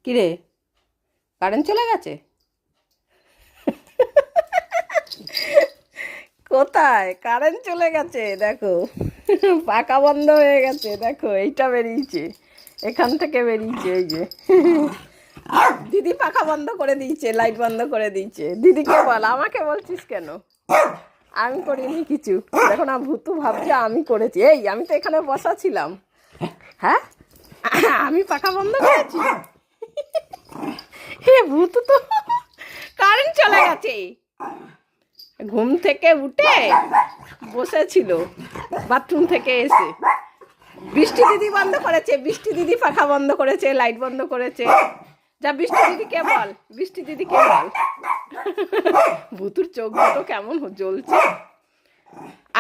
কিরে, কারেন্ট চলে গেছে? কোথায় কারেন্ট চলে গেছে? দেখো, পাকা বন্ধ হয়ে গেছে। দেখো, এইটা বেরিয়েছে, এখান থেকে বেরিয়েছে। এই যে দিদি পাখা বন্ধ করে দিয়েছে, লাইট বন্ধ করে দিয়েছে। দিদিকে বল, আমাকে বলছিস কেন? আমি করিনি কিছু। দেখো না, ভূতু ভাবছে আমি করেছি। এই, আমি তো এখানে বসা ছিলাম। হ্যাঁ, আমি পাখা বন্ধ করেছি? হে ভূতু তো কারেন্ট চলে গেছে। ঘুম থেকে উঠে বসেছিল, বাথরুম থেকে এসে। বৃষ্টি দিদি বন্ধ করেছে, বৃষ্টি দিদি পাখা বন্ধ করেছে, লাইট বন্ধ করেছে। যা বৃষ্টি দিদিকে বল, বৃষ্টি দিদিকে বল। ভূতুর চোখ দুটো কেমন জ্বলছে।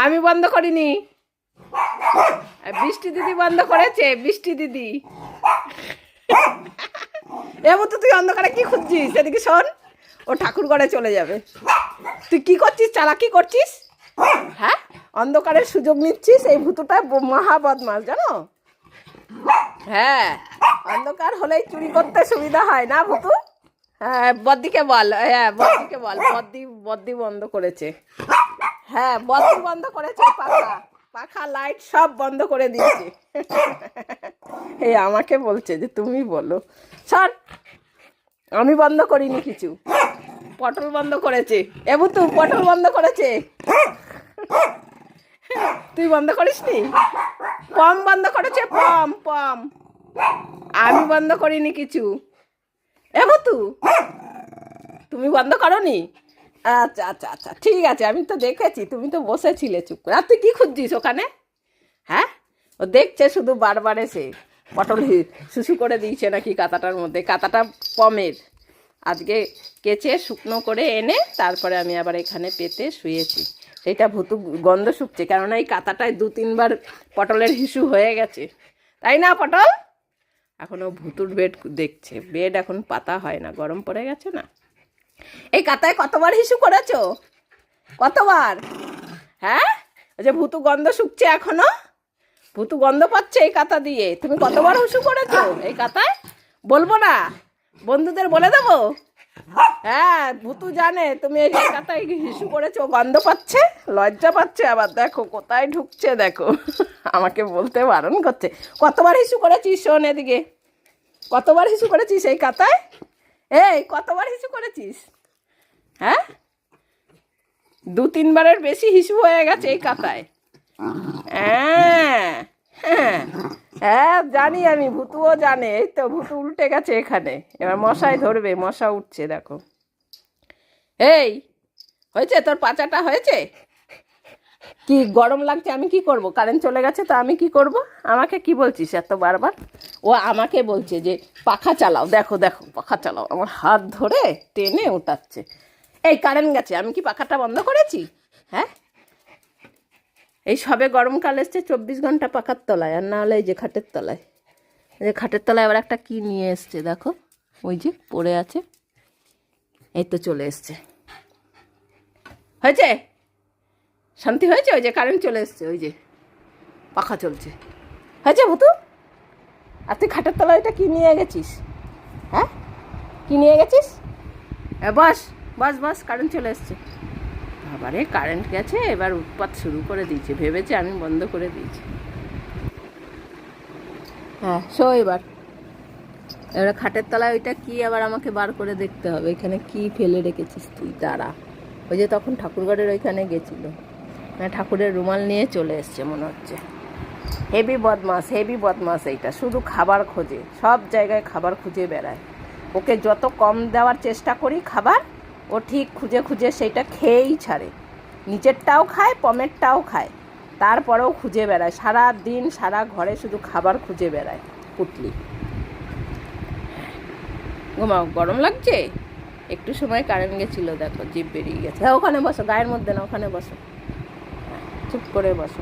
আমি বন্ধ করিনি, বৃষ্টি দিদি বন্ধ করেছে, বৃষ্টি দিদি। এ ভূতু, তুই অন্ধকারে কি খুঁজছিস? এদিকে শোন, ও ঠাকুর ঘরে চলে যাবে। তুই কি করছিস? চালাকি করছিস? হ্যাঁ, অন্ধকারের সুযোগ নিচ্ছিস। এই ভূতুটা মহা বদমাস, জানো? হ্যাঁ, অন্ধকার হলেই চুরি করতে সুবিধা হয় না ভূতু? হ্যাঁ, বদ্দিকে বল। হ্যাঁ, বদ্দিকে বল। বদ্দি বন্ধ করেছে। হ্যাঁ, বদ্দি বন্ধ করেছে। পাখা লাইট সব বন্ধ করে দিয়েছে। এই আমাকে বলছে যে তুমি বলো। সর, আমি বন্ধ করিনি কিছু। পটল বন্ধ করেছে। এ ভূতু, পটল বন্ধ করেছে। তুই বন্ধ করিসনি? পম বন্ধ করেছে, পম। আমি বন্ধ করিনি কিছু। এ ভূতু, তুমি বন্ধ করনি? আচ্ছা, ঠিক আছে। আমি তো দেখেছি, তুমি তো বসেছিলে চুপ করে। আর তুই কি খুঁজছিস ওখানে? হ্যাঁ, ও দেখছে শুধু বারবার এসে। পটল শুশু করে দিয়েছে নাকি কাঁথাটার মধ্যে। কাঁথাটা পমের। আজকে কেচে শুকনো করে এনে তারপরে আমি আবার এখানে পেতে শুয়েছি। সেইটা ভূতু গন্ধ শুকছে, কেননা এই কাঁথাটায় 2-3 বার পটলের হিসু হয়ে গেছে, তাই না পটল? এখনও ভূতুর বেড দেখছে। বেড এখন পাতা হয় না, গরম পড়ে গেছে না। এই কাঁথায় কতবার হিসু করেছো? কতবার? হ্যাঁ, ওই যে ভূতু গন্ধ শুকছে এখনো। ভূতু গন্ধ পাচ্ছে এই কাঁথা দিয়ে। তুমি কতবার হিসু করেছো এই কাঁথায়? বলবো না? বন্ধুদের বলে দেবো? হ্যাঁ, ভূতু জানে তুমি এই কাঁথায় হিসু করেছো, গন্ধ পাচ্ছে, লজ্জা পাচ্ছে। আবার দেখো কোথায় ঢুকছে, দেখো। আমাকে বলতে বারণ করছে। কতবার হিসু করেছিস? শোন এদিকে, কতবার হিসু করেছিস এই কাঁথায়? এই, কতবার হিসু করেছিস? হ্যাঁ, 2-3 বারের বেশি হিসু হয়ে গেছে এই কাঁথায়। হ্যাঁ, জানি আমি, ভূতুও জানে। এই তো ভূতু উল্টে গেছে এখানে। এবার মশাই ধরবে, মশা উঠছে দেখো। এই, হয়েছে তোর পাচাটা? হয়েছে? কি গরম লাগছে? আমি কি করব? কারেন্ট চলে গেছে তো আমি কি করব? আমাকে কি বলছিস এত বারবার? ও আমাকে বলছে যে পাখা চালাও। দেখো, পাখা চালাও। আমার হাত ধরে টেনে ওঠাচ্ছে। এই, কারেন্ট গেছে, আমি কি পাখাটা বন্ধ করেছি? হ্যাঁ, এই সবে গরমকাল এসছে, 24 ঘন্টা পাখার তলায়। আর না হলে এই যে খাটের তলায়। এই যে খাটের তলায় আবার একটা কি নিয়ে এসছে দেখো, ওই যে পড়ে আছে। এই তো চলে এসছে। হয়েছে? শান্তি হয়েছে? ওই যে কারেন্ট চলে এসছে, ওই যে পাখা চলছে। হয়েছে ভূতু? আর তুই খাটের তলায় এটা কি নিয়ে গেছিস? হ্যাঁ, কি নিয়ে গেছিস? বস, কারেন্ট চলে এসছে। বাবারে, কারেন্ট গেছে, এবার উৎপাত শুরু করে দিয়েছে। ভেবেছে আমি বন্ধ করে দিয়েছি। হ্যাঁ, শো এবার খাটের তলায় ওইটা কি আবার আমাকে বার করে দেখতে হবে। এখানে কি ফেলে রেখেছিস তুই? দাঁড়া। ওই যে তখন ঠাকুরঘরের ওইখানে গেছিল, না ঠাকুরের রুমাল নিয়ে চলে এসছে মনে হচ্ছে। হেভি বদমাস এইটা। শুধু খাবার খোঁজে, সব জায়গায় খাবার খুঁজে বেড়ায়। ওকে যত কম দেওয়ার চেষ্টা করি খাবার, ও ঠিক খুঁজে সেইটা খেয়েই ছাড়ে। নিচেরটাও খায়, পমেরটাও খায়, তারপরেও খুঁজে বেড়ায়। সারা দিন সারা ঘরে শুধু খাবার খুঁজে বেড়ায় পুটলি। ঘুমাও, গরম লাগছে? একটু সময় কারেন্ট গেছিলো, দেখো জিভ বেরিয়ে গেছে। হ্যাঁ, ওখানে বসো, গায়ের মধ্যে না, ওখানে বসো, চুপ করে বসো।